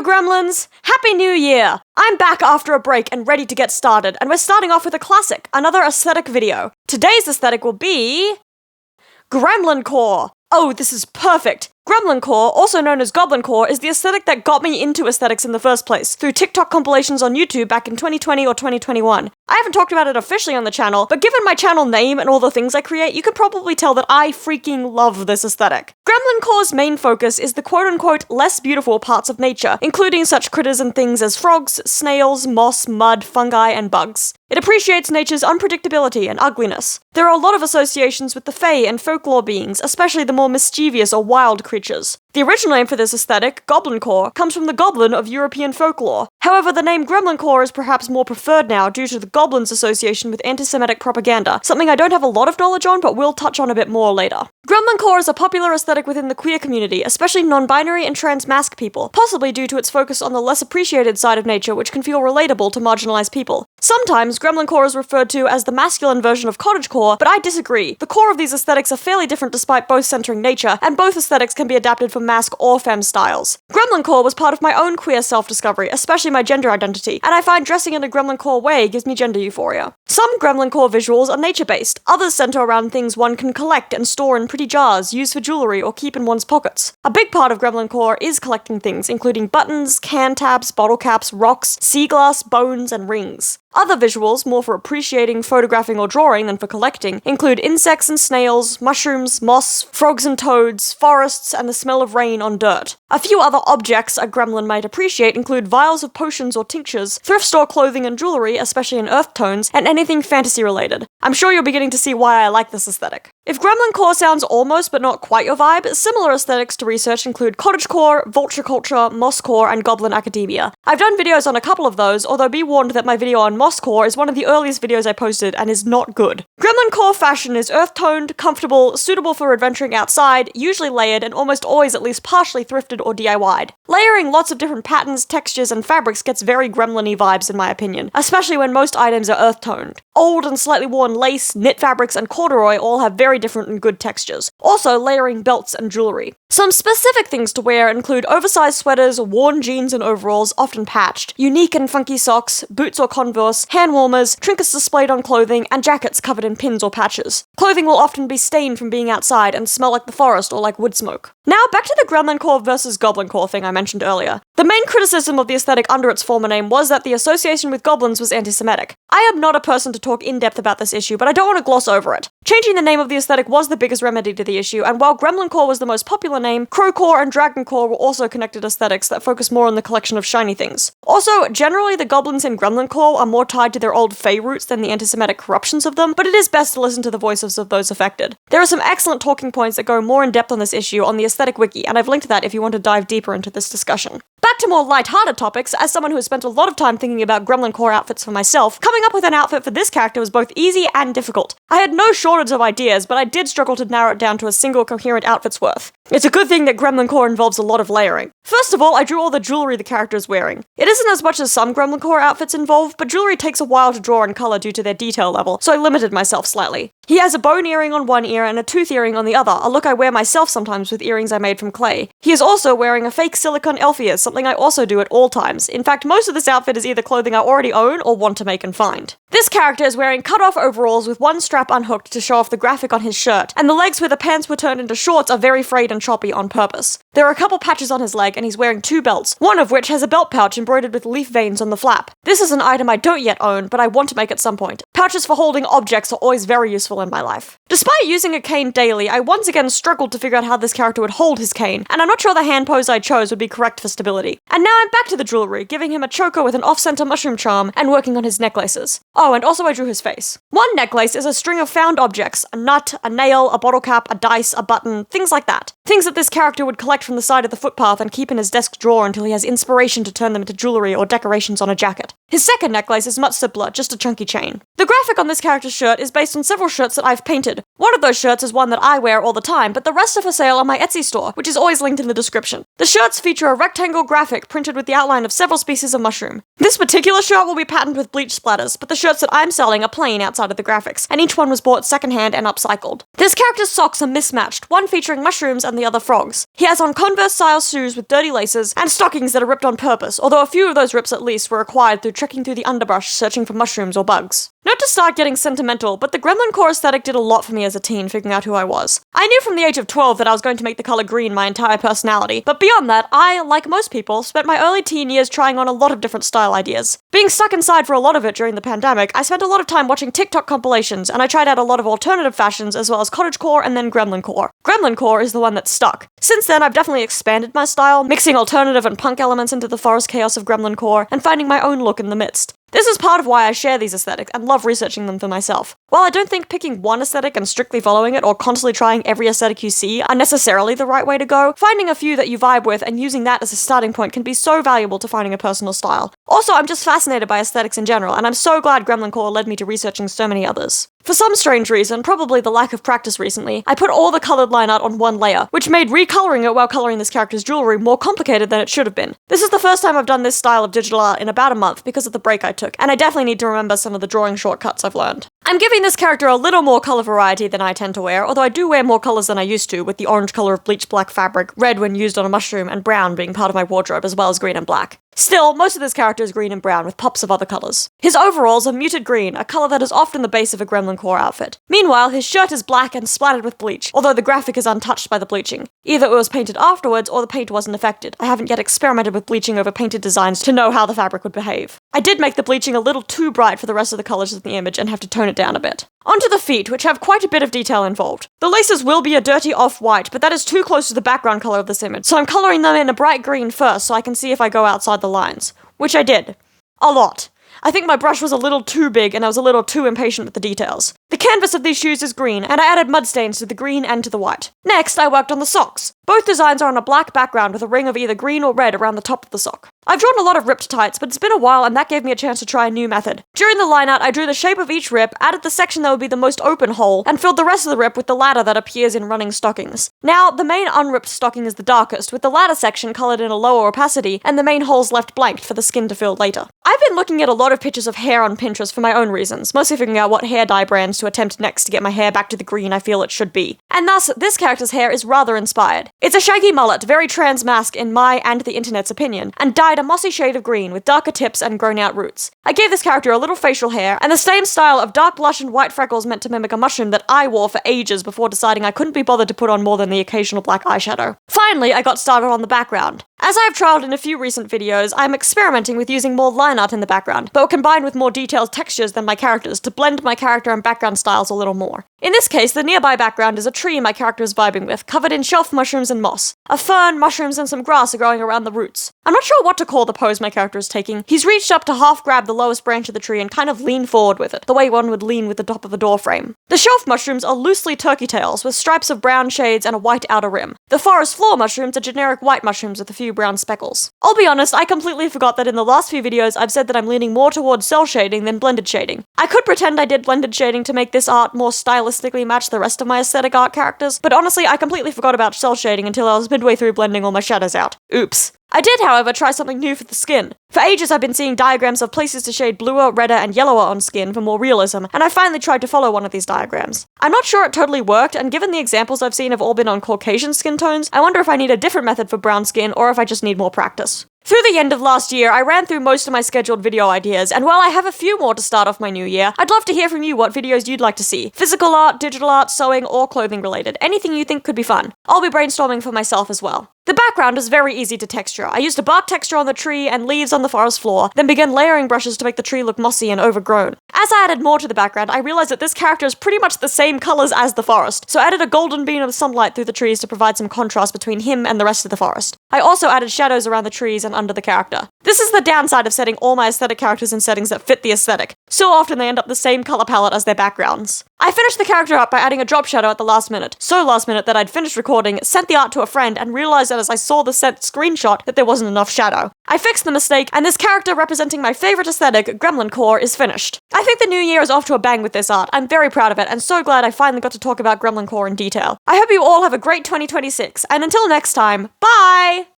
Gremlins! Happy New Year! I'm back after a break and ready to get started, and we're starting off with a classic, another aesthetic video. Today's aesthetic will be... Gremlincore! Oh, this is perfect! Gremlincore, also known as Goblincore, is the aesthetic that got me into aesthetics in the first place, through TikTok compilations on YouTube back in 2020 or 2021. I haven't talked about it officially on the channel, but given my channel name and all the things I create, you can probably tell that I freaking love this aesthetic. Gremlincore's main focus is the quote-unquote less beautiful parts of nature, including such critters and things as frogs, snails, moss, mud, fungi, and bugs. It appreciates nature's unpredictability and ugliness. There are a lot of associations with the fae and folklore beings, especially the more mischievous or wild creatures. The original name for this aesthetic, Goblincore, comes from the goblin of European folklore. However, the name Gremlincore is perhaps more preferred now due to the goblin's association with anti-Semitic propaganda, something I don't have a lot of knowledge on, but will touch on a bit more later. Gremlincore is a popular aesthetic within the queer community, especially non-binary and trans-masc people, possibly due to its focus on the less appreciated side of nature, which can feel relatable to marginalized people. Sometimes, Gremlincore is referred to as the masculine version of cottagecore, but I disagree. The core of these aesthetics are fairly different despite both centering nature, and both aesthetics can be adapted for masc or femme styles. Gremlincore was part of my own queer self-discovery, especially my gender identity, and I find dressing in a Gremlincore way gives me gender euphoria. Some Gremlincore visuals are nature-based, others center around things one can collect and store in pretty jars, use for jewelry, or keep in one's pockets. A big part of Gremlincore is collecting things, including buttons, can tabs, bottle caps, rocks, sea glass, bones, and rings. Other visuals, more for appreciating, photographing, or drawing than for collecting, include insects and snails, mushrooms, moss, frogs and toads, forests, and the smell of rain on dirt. A few other objects a gremlin might appreciate include vials of potions or tinctures, thrift store clothing and jewelry, especially in earth tones, and anything fantasy-related. I'm sure you're beginning to see why I like this aesthetic. If Gremlincore sounds almost but not quite your vibe, similar aesthetics to research include cottagecore, vulture culture, mosscore, and goblin academia. I've done videos on a couple of those, although be warned that my video on mosscore is one of the earliest videos I posted and is not good. Gremlincore fashion is earth-toned, comfortable, suitable for adventuring outside, usually layered, and almost always at least partially thrifted or DIY'd. Layering lots of different patterns, textures, and fabrics gets very gremlin-y vibes in my opinion, especially when most items are earth-toned. Old and slightly worn lace, knit fabrics, and corduroy all have very different and good textures. Also, layering belts and jewelry. Some specific things to wear include oversized sweaters, worn jeans and overalls, often patched, unique and funky socks, boots or Converse, hand warmers, trinkets displayed on clothing, and jackets covered in pins or patches. Clothing will often be stained from being outside and smell like the forest or like wood smoke. Now, back to the Gremlincore versus Goblincore thing I mentioned earlier. The main criticism of the aesthetic under its former name was that the association with goblins was anti-Semitic. I am not a person to talk in depth about this issue, but I don't want to gloss over it. Changing the name of the aesthetic was the biggest remedy to the issue, and while Gremlincore was the most popular name, Crowcore and Dragoncore were also connected aesthetics that focus more on the collection of shiny things. Also, generally the goblins in Gremlincore are more tied to their old fae roots than the anti-Semitic corruptions of them, but it is best to listen to the voices of those affected. There are some excellent talking points that go more in depth on this issue on the aesthetic wiki, and I've linked that if you want to dive deeper into this discussion. Back to more light-hearted topics, as someone who has spent a lot of time thinking about Gremlincore outfits for myself, coming up with an outfit for this character was both easy and difficult. I had no shortage of ideas, but I did struggle to narrow it down to a single coherent outfit's worth. It's a good thing that Gremlincore involves a lot of layering. First of all, I drew all the jewelry the character is wearing. It isn't as much as some Gremlincore outfits involve, but jewelry takes a while to draw and color due to their detail level, so I limited myself slightly. He has a bone earring on one ear and a tooth earring on the other, a look I wear myself sometimes with earrings I made from clay. He is also wearing a fake silicone elf ear, something I also do at all times. In fact, most of this outfit is either clothing I already own or want to make and find. This character is wearing cut-off overalls with one strap unhooked to show off the graphic on his shirt, and the legs where the pants were turned into shorts are very frayed and choppy on purpose. There are a couple patches on his leg, and he's wearing two belts, one of which has a belt pouch embroidered with leaf veins on the flap. This is an item I don't yet own, but I want to make at some point. Pouches for holding objects are always very useful in my life. Despite using a cane daily, I once again struggled to figure out how this character would hold his cane, and I'm not sure the hand pose I chose would be correct for stability. And now I'm back to the jewelry, giving him a choker with an off-center mushroom charm, and working on his necklaces. Oh, and also I drew his face. One necklace is a string of found objects, a nut, a nail, a bottle cap, a dice, a button, things like that. Things that this character would collect from the side of the footpath and keep in his desk drawer until he has inspiration to turn them into jewelry or decorations on a jacket. His second necklace is much simpler, just a chunky chain. The graphic on this character's shirt is based on several shirts that I've painted. One of those shirts is one that I wear all the time, but the rest are for sale on my Etsy store, which is always linked in the description. The shirts feature a rectangle graphic printed with the outline of several species of mushroom. This particular shirt will be patterned with bleach splatters, but the shirts that I'm selling are plain outside of the graphics, and each one was bought secondhand and upcycled. This character's socks are mismatched, one featuring mushrooms and the other frogs. He has on Converse-style shoes with dirty laces, and stockings that are ripped on purpose, although a few of those rips at least were acquired through trekking through the underbrush searching for mushrooms or bugs. Not to start getting sentimental, but the Gremlincore aesthetic did a lot for me as a teen figuring out who I was. I knew from the age of 12 that I was going to make the color green my entire personality, but beyond that, I, like most people, spent my early teen years trying on a lot of different style ideas. Being stuck inside for a lot of it during the pandemic, I spent a lot of time watching TikTok compilations, and I tried out a lot of alternative fashions as well as cottagecore and then Gremlincore. Gremlincore is the one that stuck. Since then, I've definitely expanded my style, mixing alternative and punk elements into the forest chaos of Gremlincore, and finding my own look in the midst. This is part of why I share these aesthetics and love researching them for myself. While I don't think picking one aesthetic and strictly following it or constantly trying every aesthetic you see are necessarily the right way to go, finding a few that you vibe with and using that as a starting point can be so valuable to finding a personal style. Also, I'm just fascinated by aesthetics in general, and I'm so glad Gremlincore led me to researching so many others. For some strange reason, probably the lack of practice recently, I put all the colored line art on one layer, which made recoloring it while coloring this character's jewelry more complicated than it should have been. This is the first time I've done this style of digital art in about a month because of the break I took, and I definitely need to remember some of the drawing shortcuts I've learned. I'm giving this character a little more color variety than I tend to wear, although I do wear more colors than I used to, with the orange color of bleach black fabric, red when used on a mushroom, and brown being part of my wardrobe, as well as green and black. Still, most of this character is green and brown, with pops of other colors. His overalls are muted green, a color that is often the base of a Gremlincore outfit. Meanwhile, his shirt is black and splattered with bleach, although the graphic is untouched by the bleaching. Either it was painted afterwards, or the paint wasn't affected. I haven't yet experimented with bleaching over painted designs to know how the fabric would behave. I did make the bleaching a little too bright for the rest of the colors of the image and have to tone it down a bit. Onto the feet, which have quite a bit of detail involved. The laces will be a dirty off-white, but that is too close to the background color of this image, so I'm coloring them in a bright green first so I can see if I go outside the lines. Which I did. A lot. I think my brush was a little too big and I was a little too impatient with the details. The canvas of these shoes is green, and I added mud stains to the green and to the white. Next, I worked on the socks. Both designs are on a black background with a ring of either green or red around the top of the sock. I've drawn a lot of ripped tights, but it's been a while and that gave me a chance to try a new method. During the line art, I drew the shape of each rip, added the section that would be the most open hole, and filled the rest of the rip with the ladder that appears in running stockings. Now, the main unripped stocking is the darkest, with the ladder section colored in a lower opacity, and the main holes left blanked for the skin to fill later. I've been looking at a lot of pictures of hair on Pinterest for my own reasons, mostly figuring out what hair dye brands to attempt next to get my hair back to the green I feel it should be. And thus, this character's hair is rather inspired. It's a shaggy mullet, very trans mask in my and the internet's opinion, and dyed a mossy shade of green with darker tips and grown out roots. I gave this character a little facial hair, and the same style of dark blush and white freckles meant to mimic a mushroom that I wore for ages before deciding I couldn't be bothered to put on more than the occasional black eyeshadow. Finally, I got started on the background. As I have trialed in a few recent videos, I'm experimenting with using more line art in the background, but combined with more detailed textures than my characters to blend my character and background styles a little more. In this case, the nearby background is a tree my character is vibing with, covered in shelf mushrooms and moss. A fern, mushrooms, and some grass are growing around the roots. I'm not sure what to call the pose my character is taking. He's reached up to half grab the lowest branch of the tree and kind of lean forward with it, the way one would lean with the top of a door frame. The shelf mushrooms are loosely turkey tails, with stripes of brown shades and a white outer rim. The forest floor mushrooms are generic white mushrooms with a few brown speckles. I'll be honest, I completely forgot that in the last few videos I've said that I'm leaning more towards cell shading than blended shading. I could pretend I did blended shading to make this art more stylistically match the rest of my aesthetic art characters, but honestly I completely forgot about cell shading until I was midway through blending all my shadows out. Oops. I did, however, try something new for the skin. For ages I've been seeing diagrams of places to shade bluer, redder, and yellower on skin for more realism, and I finally tried to follow one of these diagrams. I'm not sure it totally worked, and given the examples I've seen have all been on Caucasian skin tones, I wonder if I need a different method for brown skin or if I just need more practice. Through the end of last year, I ran through most of my scheduled video ideas, and while I have a few more to start off my new year, I'd love to hear from you what videos you'd like to see. Physical art, digital art, sewing, or clothing related. Anything you think could be fun. I'll be brainstorming for myself as well. The background is very easy to texture. I used a bark texture on the tree and leaves on the forest floor, then began layering brushes to make the tree look mossy and overgrown. As I added more to the background, I realized that this character is pretty much the same colors as the forest, so I added a golden beam of sunlight through the trees to provide some contrast between him and the rest of the forest. I also added shadows around the trees and under the character. This is the downside of setting all my aesthetic characters in settings that fit the aesthetic. So often they end up the same color palette as their backgrounds. I finished the character up by adding a drop shadow at the last minute. So last minute that I'd finished recording, sent the art to a friend, and realized said as I saw the set screenshot that there wasn't enough shadow. I fixed the mistake, and this character representing my favorite aesthetic, Gremlincore, is finished. I think the new year is off to a bang with this art. I'm very proud of it, and so glad I finally got to talk about Gremlincore in detail. I hope you all have a great 2026, and until next time, bye!